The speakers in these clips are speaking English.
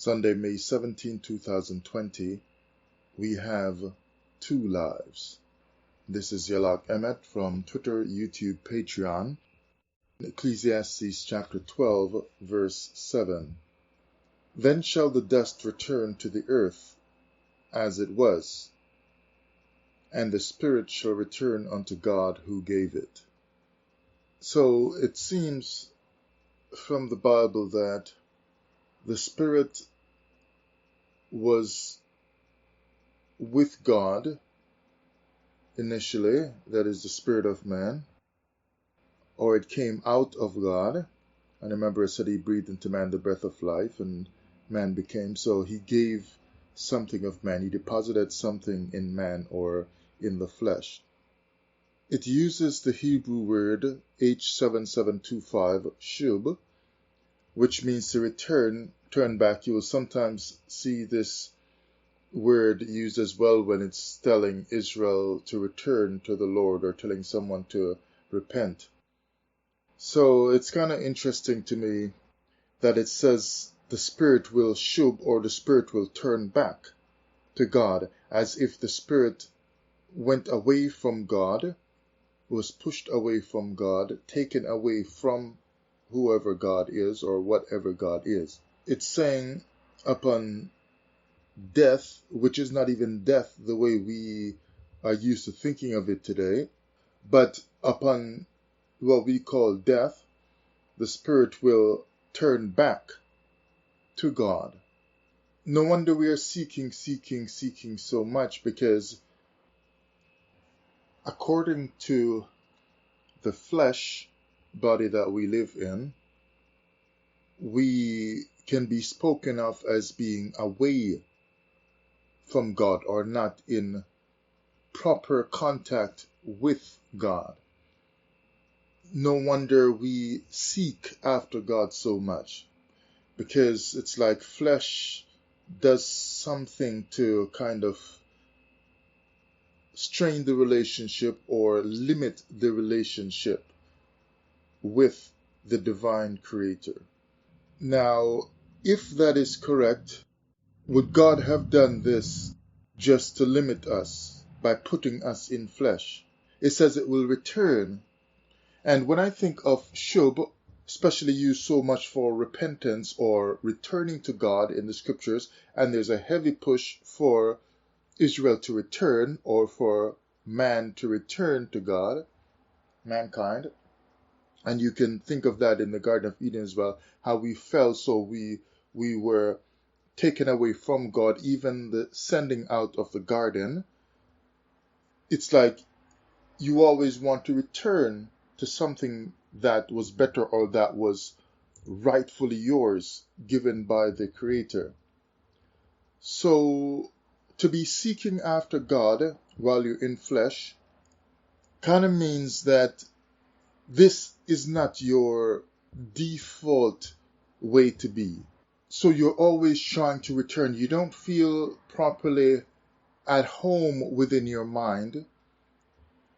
Sunday, May 17, 2020, we have two lives. This is Yalak Emet from Twitter, YouTube, Patreon. Ecclesiastes chapter 12, verse 7. Then shall the dust return to the earth as it was, and the spirit shall return unto God who gave it. So it seems from the Bible that the spirit was with God initially, that is the spirit of man, or it came out of God. And remember, it said he breathed into man the breath of life, and man became. So he gave something of man. He deposited something in man or in the flesh. It uses the Hebrew word H7725, shub, which means to return, turn back. You will sometimes see this word used as well when it's telling Israel to return to the Lord or telling someone to repent. So it's kind of interesting to me that it says the spirit will shub, or the spirit will turn back to God, as if the spirit went away from God, was pushed away from God, taken away from whoever God is or whatever God is. It's saying upon death, which is not even death the way we are used to thinking of it today, but upon what we call death, the spirit will turn back to God. No wonder we are seeking so much, because according to the flesh body that we live in, we can be spoken of as being away from God or not in proper contact with God. No wonder we seek after God so much, because it's like flesh does something to kind of strain the relationship or limit the relationship with the divine creator. Now, if that is correct, would God have done this just to limit us by putting us in flesh? It says it will return. And when I think of shub, especially used so much for repentance or returning to God in the scriptures, and there's a heavy push for Israel to return, or for man to return to God, mankind. And you can think of that in the Garden of Eden as well, how we fell, so we were taken away from God, even the sending out of the garden. It's like you always want to return to something that was better or that was rightfully yours, given by the Creator. So to be seeking after God while you're in flesh kind of means that this is not your default way to be. So you're always trying to return. You don't feel properly at home within your mind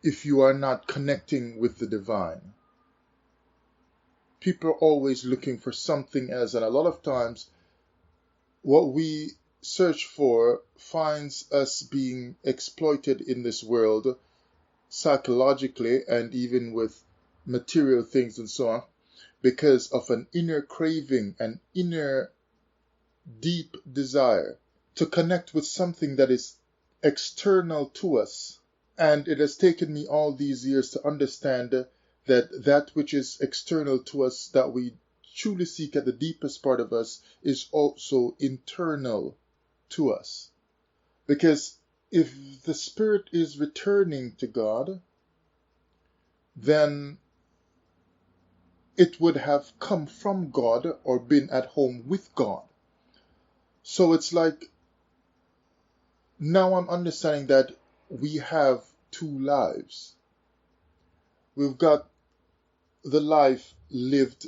if you are not connecting with the divine. People are always looking for something else, and a lot of times what we search for finds us being exploited in this world psychologically and even with material things and so on, because of an inner craving, an inner deep desire to connect with something that is external to us. And it has taken me all these years to understand that that which is external to us, that we truly seek at the deepest part of us, is also internal to us. Because if the spirit is returning to God, then it would have come from God or been at home with God. So it's like, now I'm understanding that we have two lives. We've got the life lived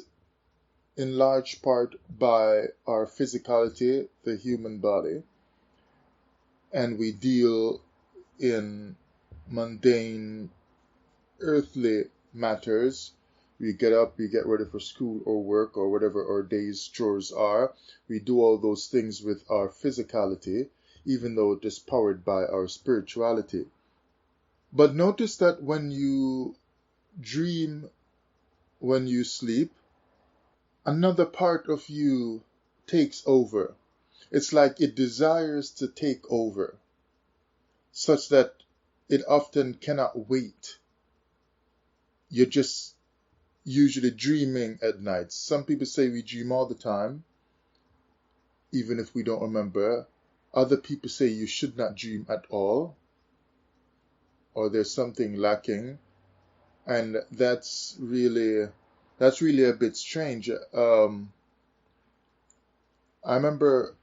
in large part by our physicality, the human body, and we deal in mundane earthly matters. We get up, we get ready for school or work or whatever our day's chores are. We do all those things with our physicality, even though it is powered by our spirituality. But notice that when you dream, when you sleep, another part of you takes over. It's like it desires to take over, such that it often cannot wait. You're just usually dreaming at night. Some people say we dream all the time, even if we don't remember. Other people say you should not dream at all, or there's something lacking. And that's really a bit strange. I remember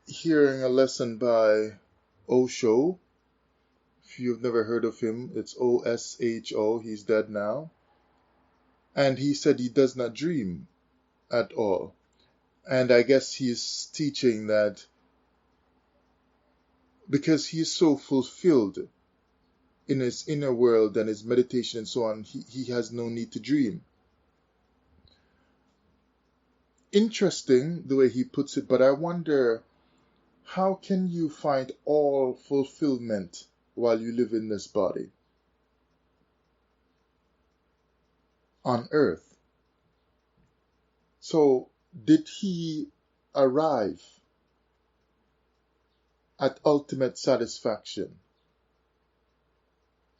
hearing a lesson by Osho. If you've never heard of him, it's Osho. He's dead now. And he said he does not dream at all. And I guess he's teaching that because he is so fulfilled in his inner world and his meditation and so on, he has no need to dream. Interesting the way he puts it, but I wonder, how can you find all fulfillment while you live in this body on earth? So did he arrive at ultimate satisfaction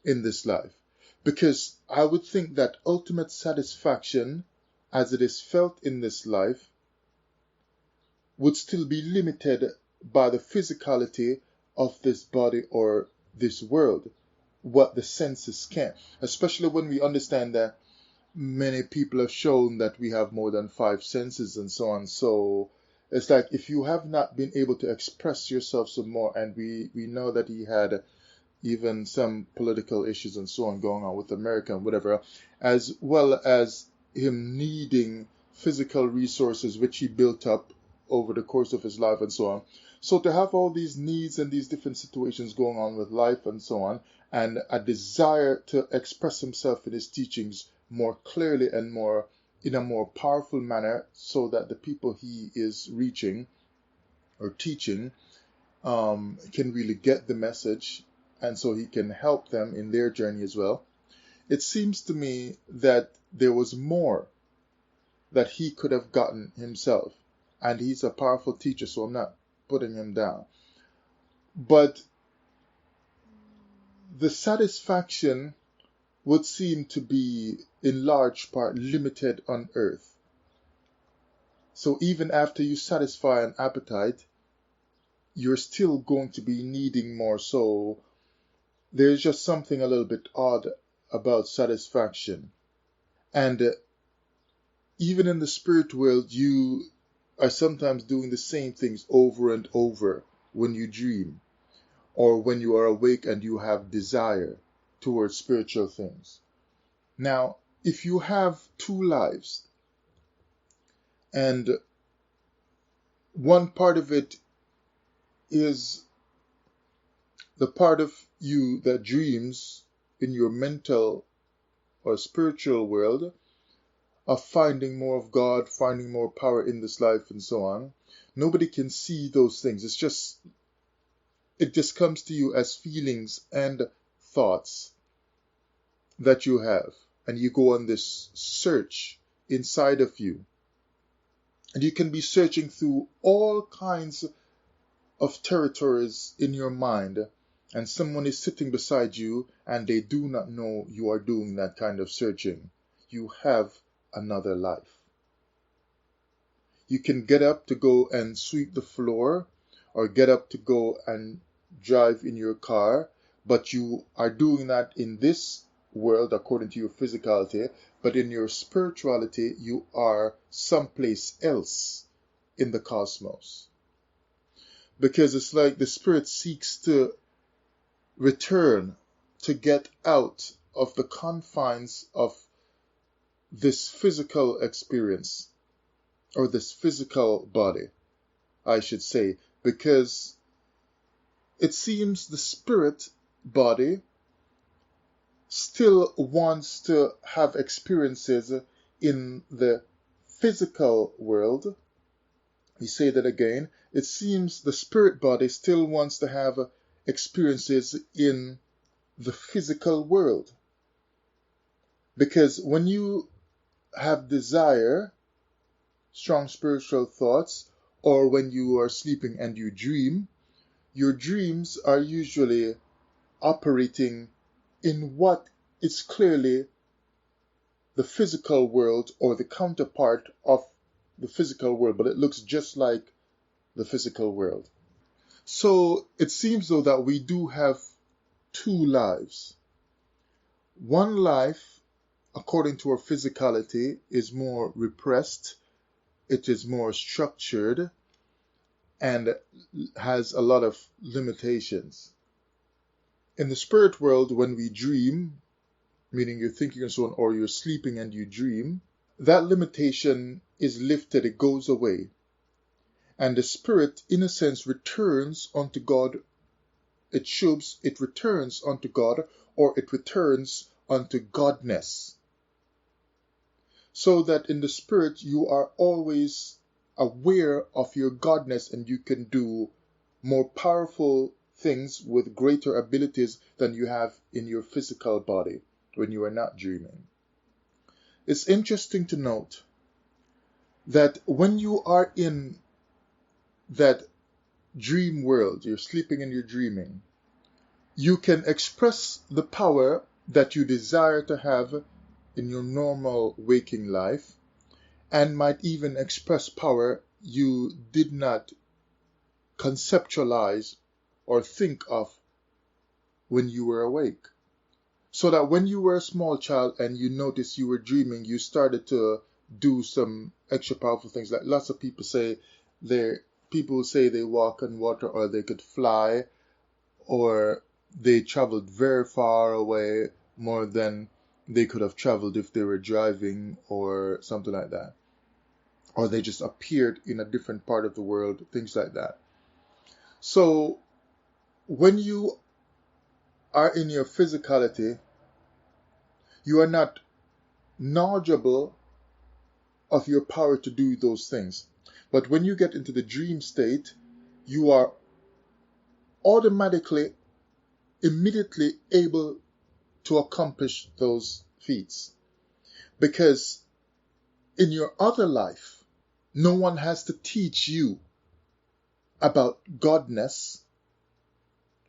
in this life? Because I would think that ultimate satisfaction, as it is felt in this life, would still be limited by the physicality of this body or this world, what the senses can. Especially when we understand that many people have shown that we have more than 5 senses and so on. So it's like if you have not been able to express yourself some more, and we know that he had even some political issues and so on going on with America and whatever, as well as him needing physical resources which he built up over the course of his life and so on. So to have all these needs and these different situations going on with life and so on, and a desire to express himself in his teachings more clearly and more in a more powerful manner, so that the people he is reaching or teaching can really get the message, and so he can help them in their journey as well. It seems to me that there was more that he could have gotten himself, and he's a powerful teacher, so I'm not putting him down. But the satisfaction would seem to be in large part limited on earth. So even after you satisfy an appetite, you're still going to be needing more. So there's just something a little bit odd about satisfaction. And even in the spirit world, you are sometimes doing the same things over and over when you dream, or when you are awake and you have desire towards spiritual things. Now, if you have 2 lives, and one part of it is the part of you that dreams in your mental or spiritual world of finding more of God, finding more power in this life and so on. Nobody can see those things. It just comes to you as feelings and thoughts that you have. And you go on this search inside of you. And you can be searching through all kinds of territories in your mind, and someone is sitting beside you and they do not know you are doing that kind of searching. You have another life. You can get up to go and sweep the floor, or get up to go and drive in your car, but you are doing that in this world according to your physicality, but in your spirituality you are someplace else in the cosmos. Because it's like the spirit seeks to return, to get out of the confines of this physical experience, or this physical body, I should say, because it seems the spirit body still wants to have experiences in the physical world, we say that again, it seems the spirit body still wants to have experiences in the physical world. Because when you have desire, strong spiritual thoughts, or when you are sleeping and you dream, your dreams are usually operating in what is clearly the physical world or the counterpart of the physical world, but it looks just like the physical world. So it seems though that we do have two lives. One life, according to our physicality, is more repressed, it is more structured, and has a lot of limitations. In the spirit world, when we dream, meaning you're thinking and so on, or you're sleeping and you dream, that limitation is lifted, it goes away. And the spirit, in a sense, returns unto God. It returns unto God, or it returns unto Godness. So that in the spirit, you are always aware of your Godness and you can do more powerful things with greater abilities than you have in your physical body when you are not dreaming. It's interesting to note that when you are in that dream world, you're sleeping and you're dreaming, you can express the power that you desire to have in your normal waking life, and might even express power you did not conceptualize or think of when you were awake. So that when you were a small child and you noticed you were dreaming, you started to do some extra powerful things. Like lots of people say they walk on water, or they could fly, or they traveled very far away, more than they could have traveled if they were driving or something like that. Or they just appeared in a different part of the world, things like that. So when you are in your physicality, you are not knowledgeable of your power to do those things. But when you get into the dream state, you are automatically, immediately able to accomplish those feats. Because in your other life, no one has to teach you about Godness,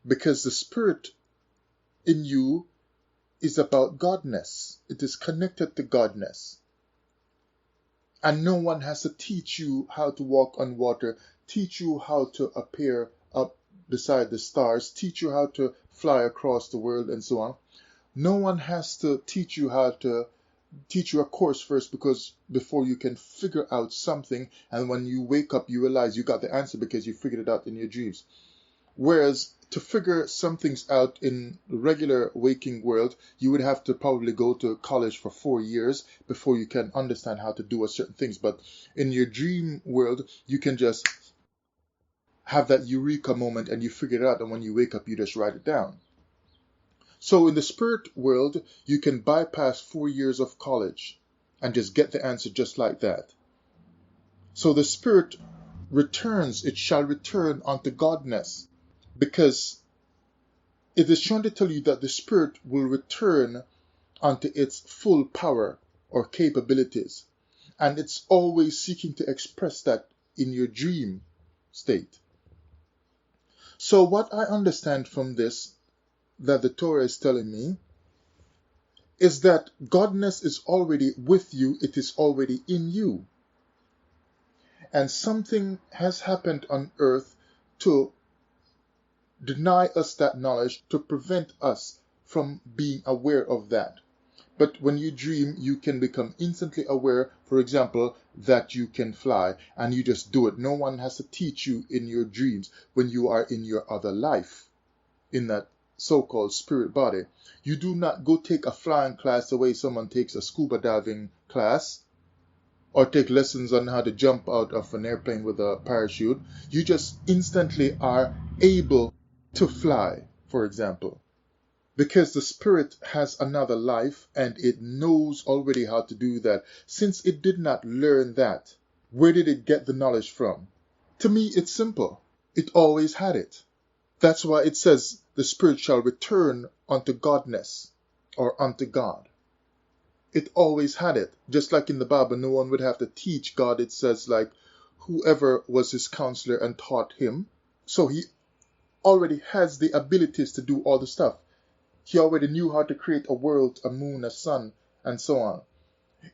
because the spirit in you is about Godness. It is connected to Godness. And no one has to teach you how to walk on water, teach you how to appear up beside the stars, teach you how to fly across the world and so on. No one has to teach you a course first, because before you can figure out something, and when you wake up you realize you got the answer because you figured it out in your dreams. Whereas to figure some things out in the regular waking world, you would have to probably go to college for 4 years before you can understand how to do certain things. But in your dream world, you can just have that eureka moment and you figure it out, and when you wake up you just write it down. So in the spirit world, you can bypass 4 years of college and just get the answer just like that. So the spirit returns, it shall return unto Godness, because it is trying to tell you that the spirit will return unto its full power or capabilities. And it's always seeking to express that in your dream state. So what I understand from this, that the Torah is telling me, is that Godness is already with you, it is already in you. And something has happened on earth to deny us that knowledge, to prevent us from being aware of that. But when you dream, you can become instantly aware, for example, that you can fly, and you just do it. No one has to teach you in your dreams when you are in your other life, in that so-called spirit body. You do not go take a flying class the way someone takes a scuba diving class, or take lessons on how to jump out of an airplane with a parachute. You just instantly are able to fly, for example. because the spirit has another life and it knows already how to do that. Since it did not learn that, where did it get the knowledge from? To me, it's simple. It always had it. That's why it says the spirit shall return unto godness, or unto God. It always had it. Just like in the Bible, no one would have to teach God. It says like, whoever was his counselor and taught him. So he already has the abilities to do all the stuff. He already knew how to create a world, a moon, a sun, and so on.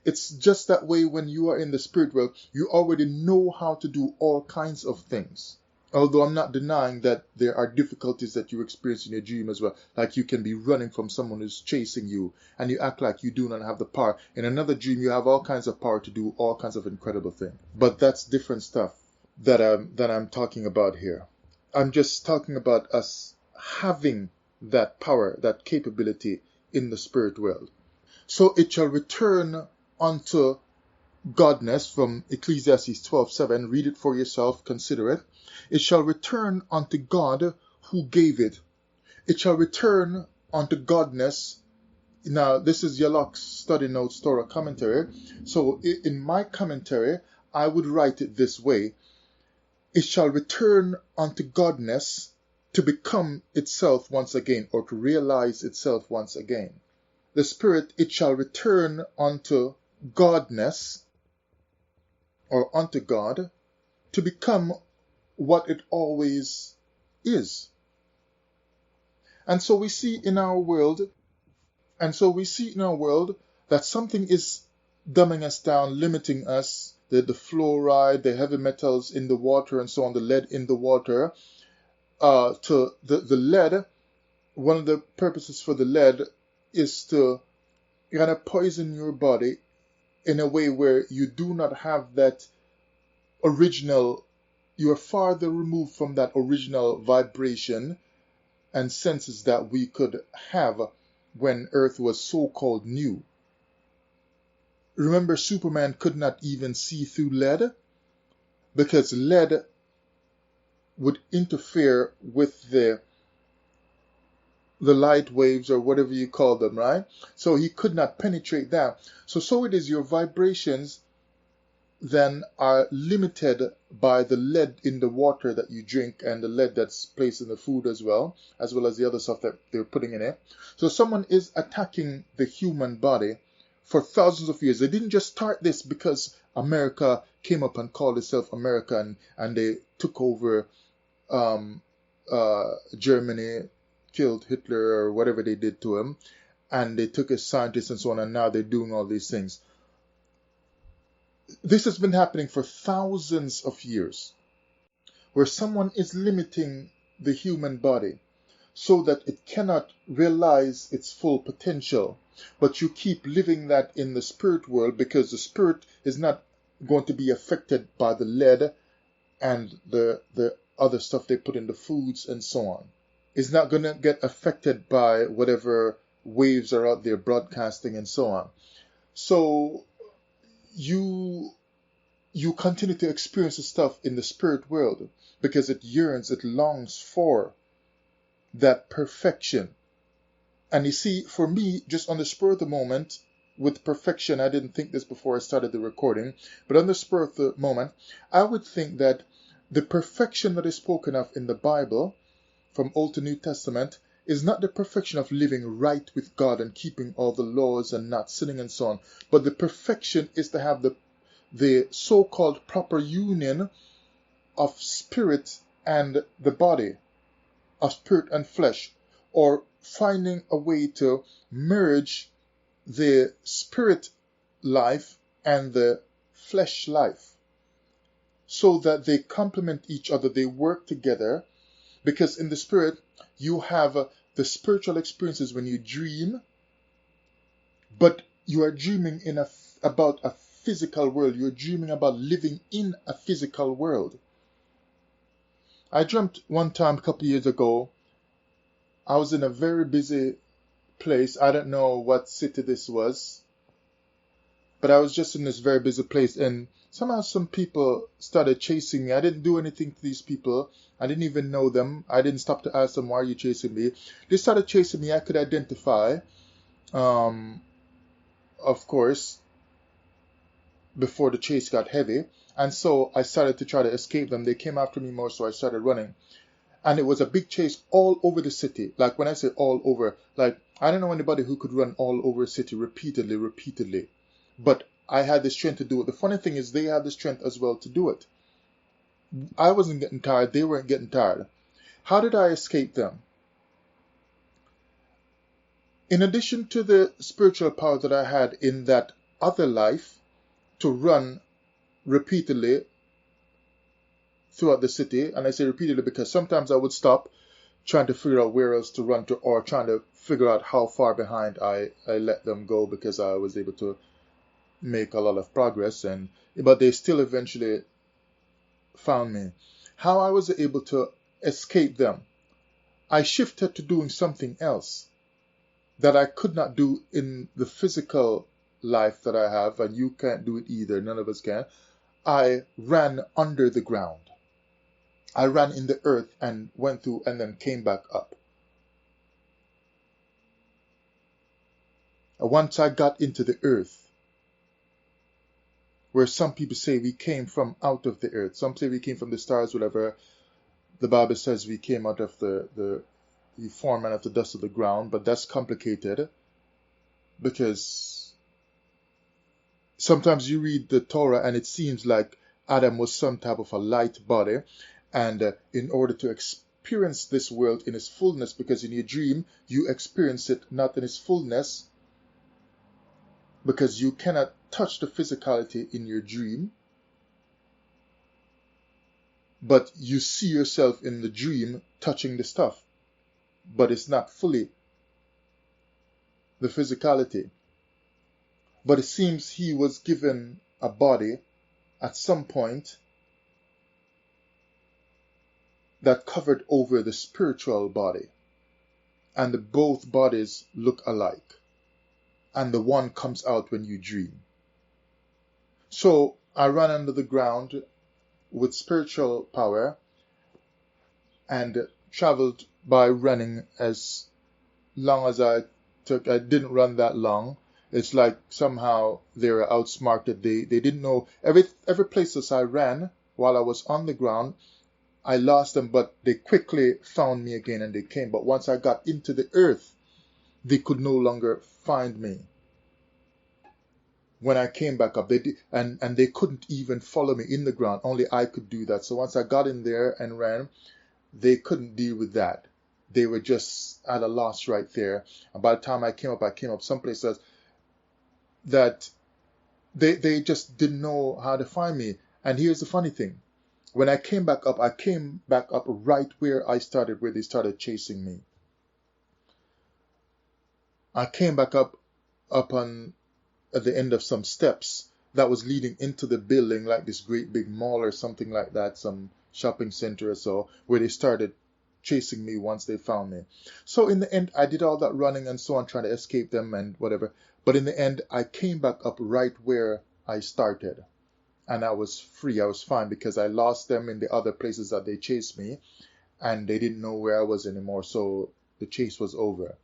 It's just that way when you are in the spirit world, you already know how to do all kinds of things. Although I'm not denying that there are difficulties that you experience in your dream as well. Like you can be running from someone who's chasing you and you act like you do not have the power. In another dream, you have all kinds of power to do all kinds of incredible things. But that's different stuff that I'm talking about here. I'm just talking about us having that power, that capability in the spirit world. So it shall return unto godness, from Ecclesiastes 12:7. Read it for yourself, consider it. It shall return unto God who gave it. It shall return unto godness. Now, this is Yalak's study notes, Torah commentary. So in my commentary, I would write it this way. It shall return unto godness, to become itself once again, or to realize itself once again. The spirit, it shall return unto godness, or unto God, to become what it always is. And so we see in our world, that something is dumbing us down, limiting us, the fluoride, the heavy metals in the water and so on, the lead in the water. To the lead, one of the purposes for the lead is to kind of poison your body in a way where you do not have that original, you are farther removed from that original vibration and senses that we could have when Earth was so-called new. Remember, Superman could not even see through lead because lead would interfere with the light waves or whatever you call them, right? So he could not penetrate that. So it is your vibrations then are limited by the lead in the water that you drink and the lead that's placed in the food as well as the other stuff that they're putting in it. So someone is attacking the human body for thousands of years. They didn't just start this because America came up and called itself America and they took over Germany, killed Hitler or whatever they did to him, and they took his scientists and so on, and now they're doing all these things. This has been happening for thousands of years, where someone is limiting the human body so that it cannot realize its full potential. But you keep living that in the spirit world because the spirit is not going to be affected by the lead and the other stuff they put in the foods and so on. It's not going to get affected by whatever waves are out there broadcasting and so on. So you continue to experience the stuff in the spirit world because it yearns, it longs for that perfection. And you see, for me, just on the spur of the moment, with perfection, I didn't think this before I started the recording, but on the spur of the moment, I would think that the perfection that is spoken of in the Bible, from Old to New Testament, is not the perfection of living right with God and keeping all the laws and not sinning and so on, but the perfection is to have the so-called proper union of spirit and the body, of spirit and flesh, or finding a way to merge the spirit life and the flesh life so that they complement each other, they work together, because in the spirit you have the spiritual experiences when you dream, but you are dreaming about a physical world. You're dreaming about living in a physical world. I dreamt one time a couple of years ago, I was in a very busy place. I don't know what city this was, but I was just in this very busy place, and somehow some people started chasing me. I didn't do anything to these people. I didn't even know them. I didn't stop to ask them, why are you chasing me? They started chasing me. I could identify, um, of course, before the chase got heavy. And so I started to try to escape them. They came after me more, so I started running. And it was a big chase all over the city. Like when I say all over, like I don't know anybody who could run all over a city repeatedly. But I had the strength to do it. The funny thing is they had the strength as well to do it. I wasn't getting tired. They weren't getting tired. How did I escape them? In addition to the spiritual power that I had in that other life to run repeatedly throughout the city, and I say repeatedly because sometimes I would stop trying to figure out where else to run to, or trying to figure out how far behind I let them go, because I was able to make a lot of progress, but they still eventually found me. How I was able to escape them? I shifted to doing something else that I could not do in the physical life that I have, and you can't do it either, none of us can. I ran under the ground. I ran in the earth and went through and then came back up. And once I got into the earth, where some people say we came from out of the earth, some say we came from the stars, whatever. The Bible says we came out of we formed out of the dust of the ground, but that's complicated because sometimes you read the Torah and it seems like Adam was some type of a light body, and in order to experience this world in its fullness, because in your dream you experience it not in its fullness, because you cannot touch the physicality in your dream, but you see yourself in the dream touching the stuff, but it's not fully the physicality. But it seems he was given a body at some point that covered over the spiritual body, and both bodies look alike, and the one comes out when you dream. So I ran under the ground with spiritual power and traveled by running as long as I took. I didn't run that long. It's like somehow they were outsmarted. They didn't know. Every place that I ran while I was on the ground, I lost them, but they quickly found me again and they came. But once I got into the earth, they could no longer find me. When I came back up, they did, and they couldn't even follow me in the ground. Only I could do that. So once I got in there and ran, they couldn't deal with that. They were just at a loss right there. And by the time I came up someplace that they just didn't know how to find me. And here's the funny thing. When I came back up right where I started, where they started chasing me. I came back up at the end of some steps that was leading into the building, like this great big mall or something like that, some shopping center or so, where they started chasing me once they found me. So in the end, I did all that running and so on, trying to escape them and whatever. But in the end, I came back up right where I started. And I was free. I was fine because I lost them in the other places that they chased me. And they didn't know where I was anymore. So the chase was over.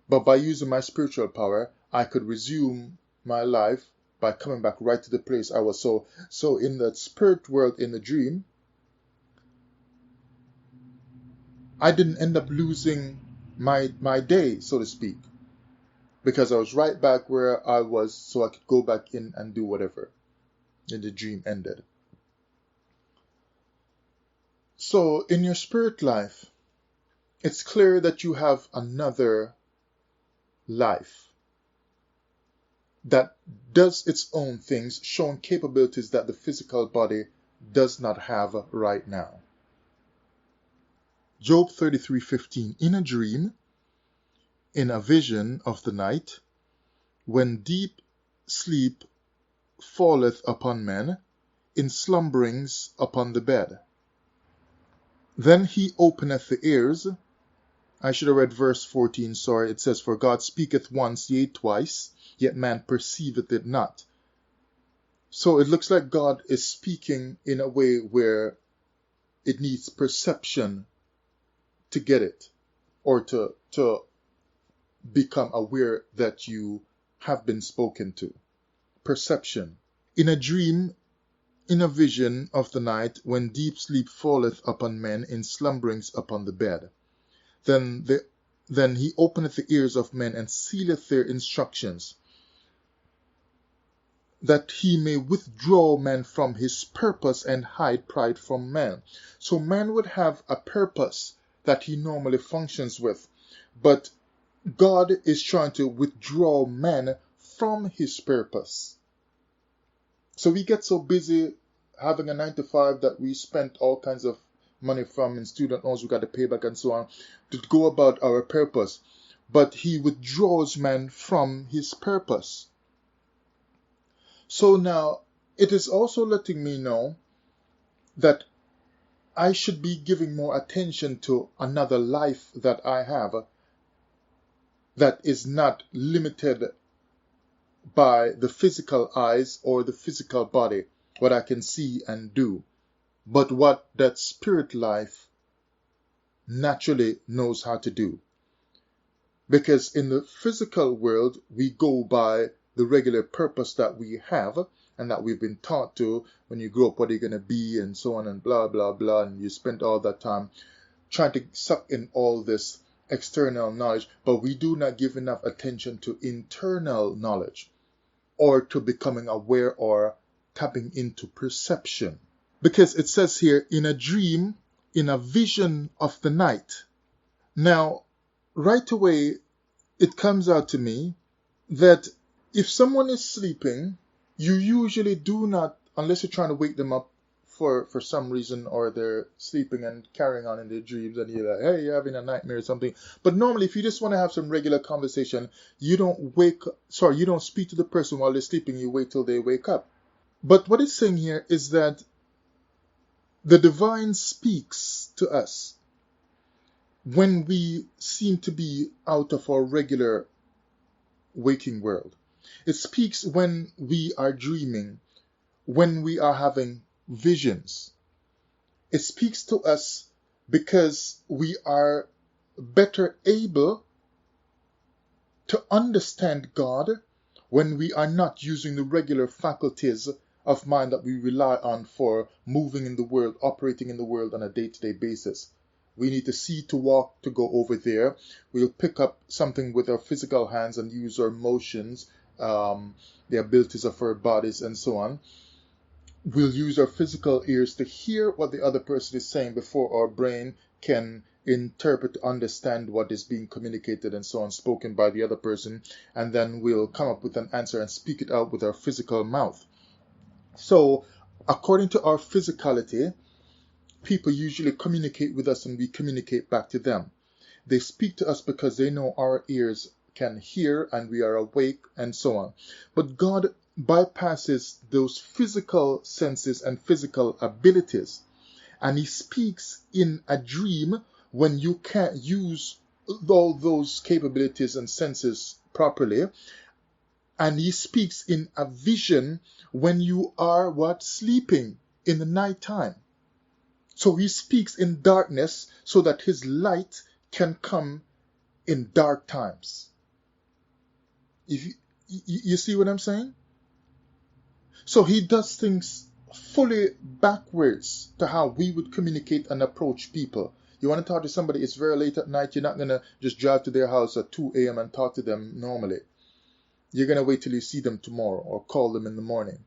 But by using my spiritual power, I could resume my life by coming back right to the place I was. So in the spirit world, in the dream, I didn't end up losing my day, so to speak, because I was right back where I was, so I could go back in and do whatever. And the dream ended. So in your spirit life, it's clear that you have another life that does its own things, showing capabilities that the physical body does not have right now. Job 33:15. In a dream, in a vision of the night, when deep sleep falleth upon men, in slumberings upon the bed. Then he openeth the ears. I should have read verse 14, sorry. It says, for God speaketh once, yea twice, yet man perceiveth it not. So it looks like God is speaking in a way where it needs perception to get it, or to become aware that you have been spoken to. Perception. In a dream, in a vision of the night, when deep sleep falleth upon men in slumberings upon the bed, then he openeth the ears of men and sealeth their instructions, that he may withdraw man from his purpose and hide pride from man. So man would have a purpose that he normally functions with, but God is trying to withdraw man from his purpose. So we get so busy having a 9 to 5 that we spent all kinds of money from in student loans we got to pay back and so on to go about our purpose. But he withdraws man from his purpose. So now it is also letting me know that I should be giving more attention to another life that I have that is not limited by the physical eyes or the physical body, what I can see and do, but what that spirit life naturally knows how to do. Because in the physical world, we go by the regular purpose that we have and that we've been taught to. When you grow up, what are you going to be, and so on and blah, blah, blah. And you spend all that time trying to suck in all this external knowledge, but we do not give enough attention to internal knowledge or to becoming aware or tapping into perception. Because it says here, in a dream, in a vision of the night. Now, right away, it comes out to me that if someone is sleeping, you usually do not, unless you're trying to wake them up for some reason, or they're sleeping and carrying on in their dreams, and you're like, hey, you're having a nightmare or something. But normally, if you just want to have some regular conversation, you don't you don't speak to the person while they're sleeping, you wait till they wake up. But what it's saying here is that the divine speaks to us when we seem to be out of our regular waking world. It speaks when we are dreaming, when we are having visions. It speaks to us because we are better able to understand God when we are not using the regular faculties of mind that we rely on for moving in the world, operating in the world on a day-to-day basis. We need to see, to walk, to go over there. We'll pick up something with our physical hands and use our motions, the abilities of our bodies, and so on. We'll use our physical ears to hear what the other person is saying before our brain can interpret, understand what is being communicated and so on, spoken by the other person, and then we'll come up with an answer and speak it out with our physical mouth. So, according to our physicality, people usually communicate with us and we communicate back to them. They speak to us because they know our ears can hear and we are awake and so on. But God bypasses those physical senses and physical abilities, and he speaks in a dream when you can't use all those capabilities and senses properly, and he speaks in a vision when you are sleeping in the night time. So he speaks in darkness so that his light can come in dark times. You see what I'm saying? So he does things fully backwards to how we would communicate and approach people. You want to talk to somebody, it's very late at night, you're not going to just drive to their house at 2 a.m. and talk to them normally. You're going to wait till you see them tomorrow or call them in the morning.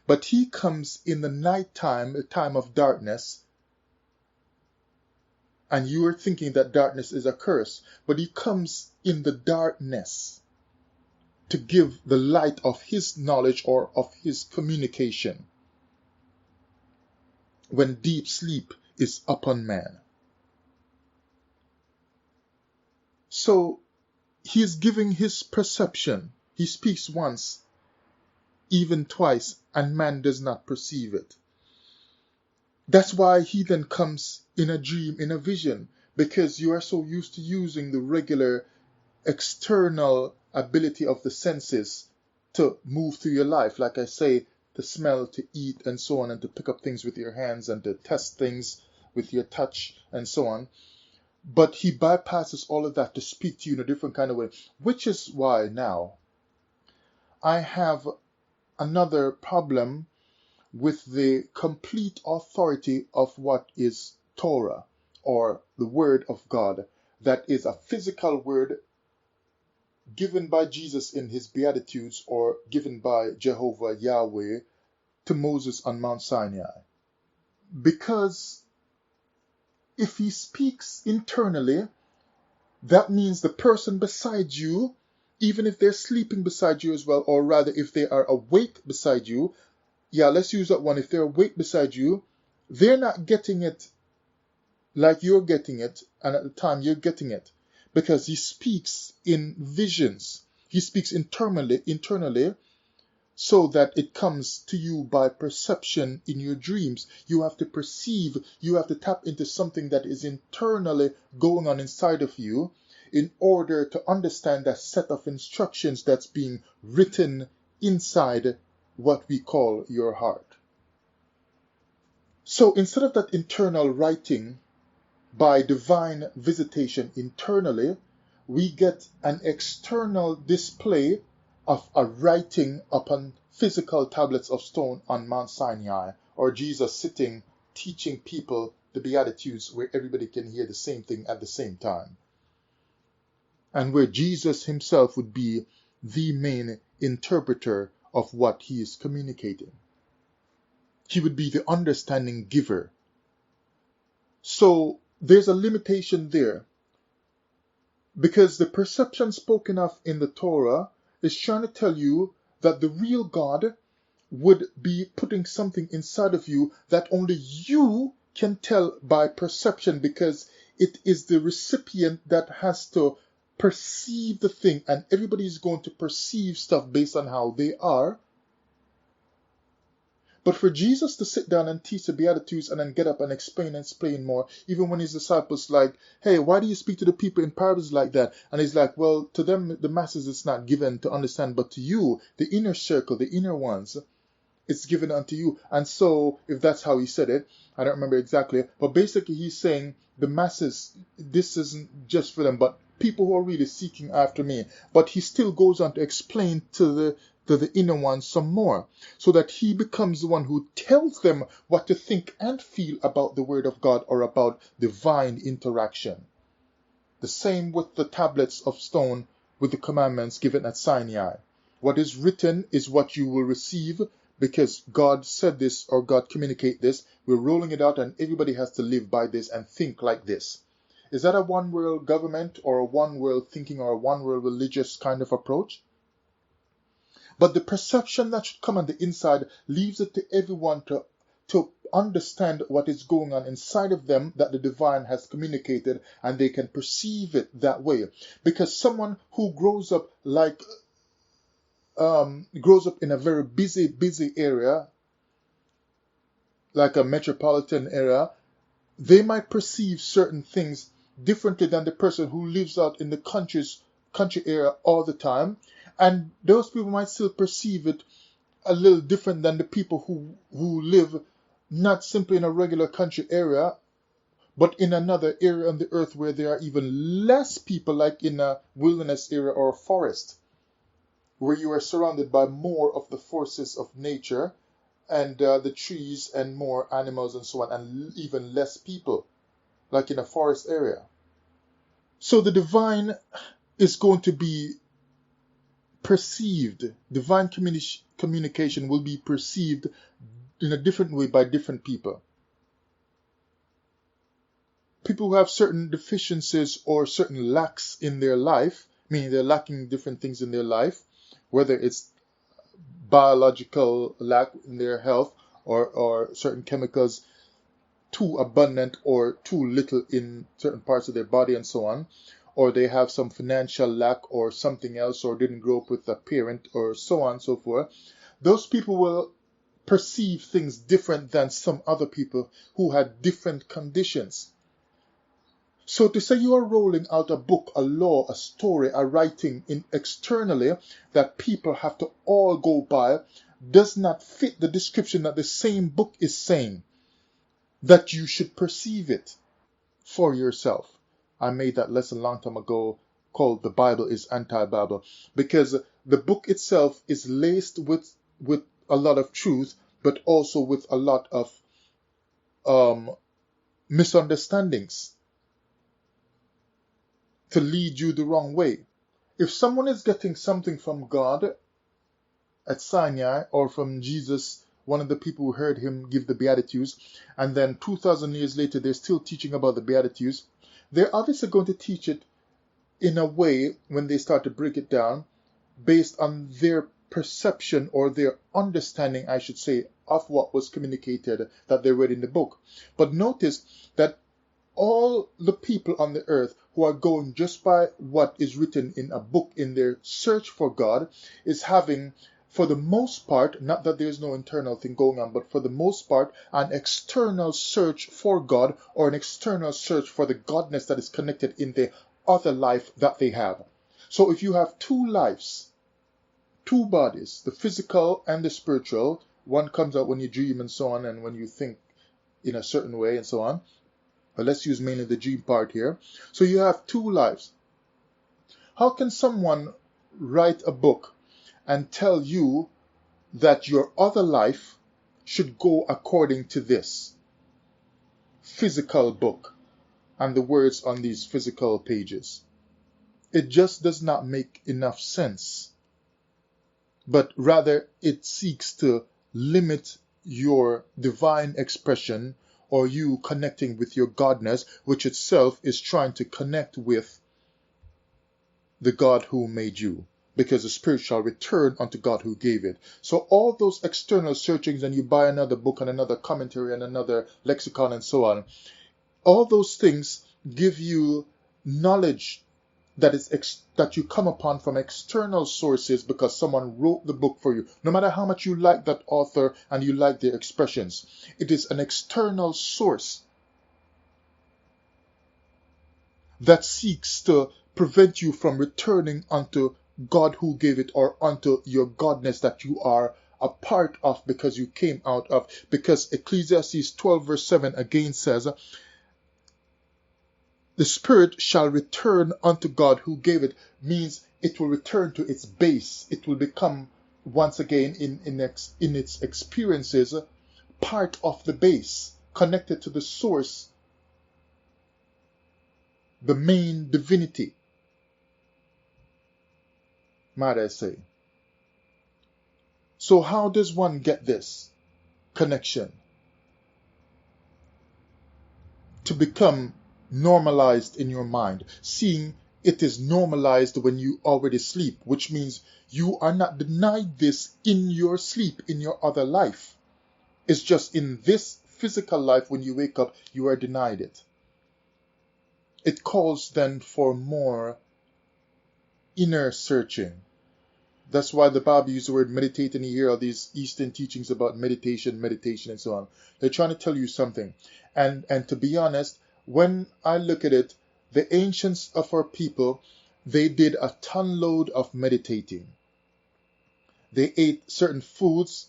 But he comes in the night time, a time of darkness, and you are thinking that darkness is a curse, but he comes in the darkness to give the light of his knowledge or of his communication when deep sleep is upon man. So he is giving his perception. He speaks once, even twice, and man does not perceive it. That's why he then comes in a dream, in a vision, because you are so used to using the regular external ability of the senses to move through your life. Like I say, to smell, to eat, and so on, and to pick up things with your hands and to test things with your touch and so on. But he bypasses all of that to speak to you in a different kind of way, which is why now I have another problem with the complete authority of what is Torah, or the Word of God, that is a physical word given by Jesus in his Beatitudes, or given by Jehovah Yahweh to Moses on Mount Sinai. Because if he speaks internally, that means the person beside you, even if they're sleeping beside you as well, or rather if they are awake beside you, yeah, let's use that one. If they're awake beside you, they're not getting it like you're getting it, and at the time you're getting it, because he speaks in visions. He speaks internally, so that it comes to you by perception in your dreams. You have to perceive, you have to tap into something that is internally going on inside of you in order to understand that set of instructions that's being written inside what we call your heart. So instead of that internal writing by divine visitation internally, we get an external display of a writing upon physical tablets of stone on Mount Sinai, or Jesus sitting teaching people the Beatitudes where everybody can hear the same thing at the same time, and where Jesus himself would be the main interpreter of what he is communicating. He would be the understanding giver. So there's a limitation there, because the perception spoken of in the Torah is trying to tell you that the real God would be putting something inside of you that only you can tell by perception, because it is the recipient that has to perceive the thing, and everybody is going to perceive stuff based on how they are. But for Jesus to sit down and teach the Beatitudes and then get up and explain more, even when his disciples like, hey, why do you speak to the people in parables like that? And he's like, well, to them, the masses, it's not given to understand, but to you, the inner circle, the inner ones, it's given unto you. And so, if that's how he said it, I don't remember exactly, but basically he's saying the masses, this isn't just for them, but people who are really seeking after me. But he still goes on to explain to the inner ones some more, so that he becomes the one who tells them what to think and feel about the Word of God, or about divine interaction. The same with the tablets of stone with the commandments given at Sinai. What is written is what you will receive, because God said this, or God communicate this. We're rolling it out, and everybody has to live by this and think like this. Is that a one world government, or a one world thinking, or a one world religious kind of approach? But the perception that should come on the inside leaves it to everyone to understand what is going on inside of them, that the divine has communicated, and they can perceive it that way. Because someone who grows up in a very busy area, like a metropolitan area, they might perceive certain things differently than the person who lives out in the country area all the time. And those people might still perceive it a little different than the people who live not simply in a regular country area, but in another area on the earth where there are even less people, like in a wilderness area or a forest, where you are surrounded by more of the forces of nature and the trees and more animals and so on, and even less people, like in a forest area. So the divine is going to be perceived, divine communication will be perceived in a different way by different people. People who have certain deficiencies or certain lacks in their life, meaning they're lacking different things in their life, whether it's biological lack in their health, or certain chemicals too abundant or too little in certain parts of their body and so on, or they have some financial lack or something else, or didn't grow up with a parent, or so on and so forth. Those people will perceive things different than some other people who had different conditions. So to say you are rolling out a book, a law, a story, a writing externally that people have to all go by, does not fit the description that the same book is saying, that you should perceive it for yourself. I made that lesson a long time ago called "The Bible is Anti-Bible," because the book itself is laced with a lot of truth, but also with a lot of misunderstandings to lead you the wrong way. If someone is getting something from God at Sinai or from Jesus, one of the people who heard him give the Beatitudes, and then 2,000 years later they're still teaching about the Beatitudes, they're obviously going to teach it in a way, when they start to break it down, based on their perception or their understanding, I should say, of what was communicated that they read in the book. But notice that all the people on the earth who are going just by what is written in a book in their search for God is having, for the most part, not that there's no internal thing going on, but for the most part, an external search for God, or an external search for the godness that is connected in the other life that they have. So if you have two lives, two bodies, the physical and the spiritual, one comes out when you dream and so on, and when you think in a certain way and so on. But let's use mainly the dream part here. So you have two lives. How can someone write a book and tell you that your other life should go according to this physical book and the words on these physical pages? It just does not make enough sense. But rather it seeks to limit your divine expression, or you connecting with your godness, which itself is trying to connect with the God who made you, because the spirit shall return unto God who gave it. So all those external searchings, and you buy another book and another commentary and another lexicon and so on, all those things give you knowledge that you come upon from external sources because someone wrote the book for you. No matter how much you like that author and you like their expressions, it is an external source that seeks to prevent you from returning unto God who gave it, or unto your godness that you are a part of because you came out of. Because Ecclesiastes 12 verse 7 again says, the spirit shall return unto God who gave it, means it will return to its base. It will become, once again, in its experiences, part of the base, connected to the source, the main divinity, might I say. So how does one get this connection to become normalized in your mind, seeing it is normalized when you already sleep, which means you are not denied this in your sleep, in your other life. It's just in this physical life, when you wake up, you are denied it. It calls then for more inner searching. That's why the Bible uses the word meditate, and you hear all these Eastern teachings about meditation, and so on. They're trying to tell you something. And to be honest, when I look at it, the ancients of our people, they did a ton load of meditating. They ate certain foods,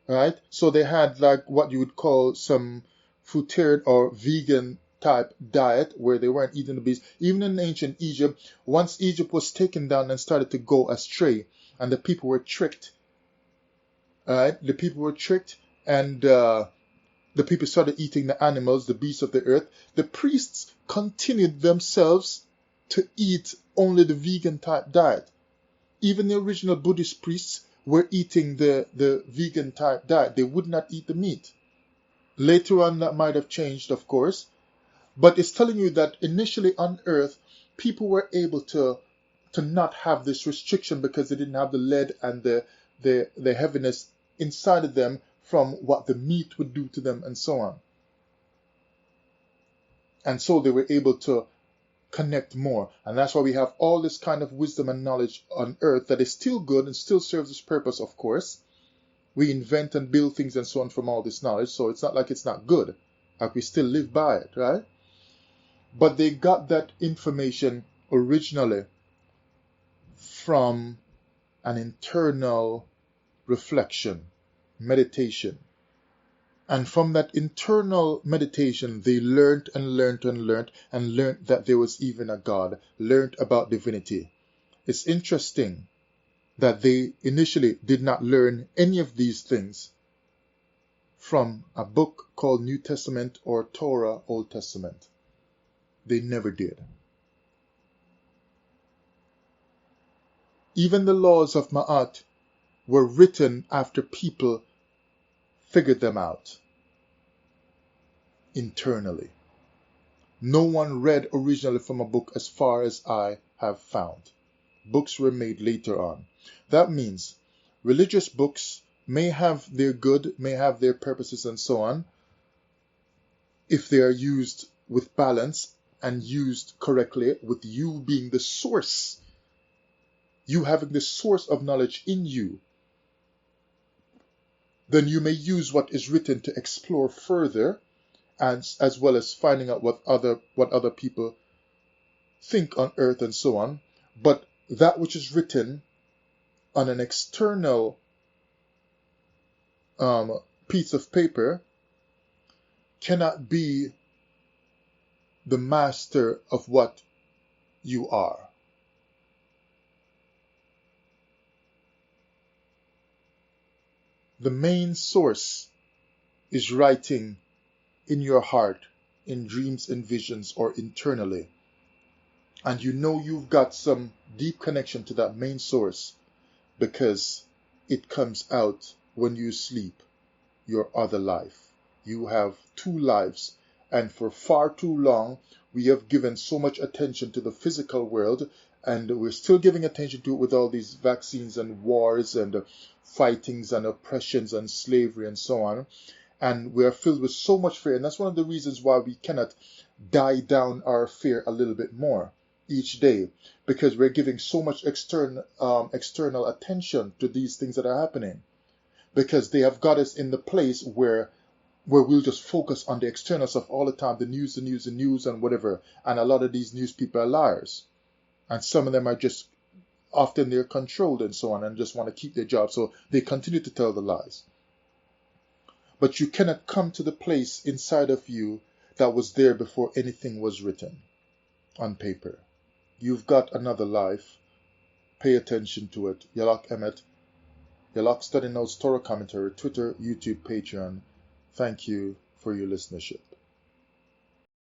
right? So they had like what you would call some fruitarian or vegan type diet, where they weren't eating the beast. Even in ancient Egypt, once Egypt was taken down and started to go astray, and the people were tricked, right? The people were tricked, and the people started eating the animals, the beasts of the earth. The priests continued themselves to eat only the vegan type diet. Even the original Buddhist priests were eating the vegan type diet. They would not eat the meat. Later on, that might have changed, of course. But it's telling you that initially on earth, people were able to not have this restriction because they didn't have the lead and the heaviness inside of them from what the meat would do to them and so on. And so they were able to connect more. And that's why we have all this kind of wisdom and knowledge on earth that is still good and still serves its purpose, of course. We invent and build things and so on from all this knowledge, so it's not like it's not good. Like we still live by it, right? But they got that information originally from an internal reflection, meditation. And from that internal meditation, they learned and learned and learned and learned that there was even a God, learned about divinity. It's interesting that they initially did not learn any of these things from a book called New Testament or Torah, Old Testament. They never did. Even the laws of Ma'at were written after people figured them out internally. No one read originally from a book as far as I have found. Books were made later on. That means religious books may have their good, may have their purposes and so on, if they are used with balance and used correctly, with you being the source, you having the source of knowledge in you, then you may use what is written to explore further, and as well as finding out what other people think on earth and so on. But that which is written on an external piece of paper cannot be the master of what you are. The main source is writing in your heart, in dreams and visions, or internally. And you know you've got some deep connection to that main source because it comes out when you sleep, your other life. You have two lives, and for far too long we have given so much attention to the physical world, and we're still giving attention to it with all these vaccines and wars and fightings and oppressions and slavery and so on. And we are filled with so much fear, and that's one of the reasons why we cannot die down our fear a little bit more each day, because we're giving so much external attention to these things that are happening, because they have got us in the place where we'll just focus on the external stuff all the time, the news and whatever. And a lot of these news people are liars, and some of them are just often they're controlled and so on and just want to keep their job, so they continue to tell the lies. But you cannot come to the place inside of you that was there before anything was written on paper. You've got another life. Pay attention to it. Yalak Emet, Yalak Study Notes, Torah Commentary, Twitter, YouTube, Patreon. Thank you for your listenership.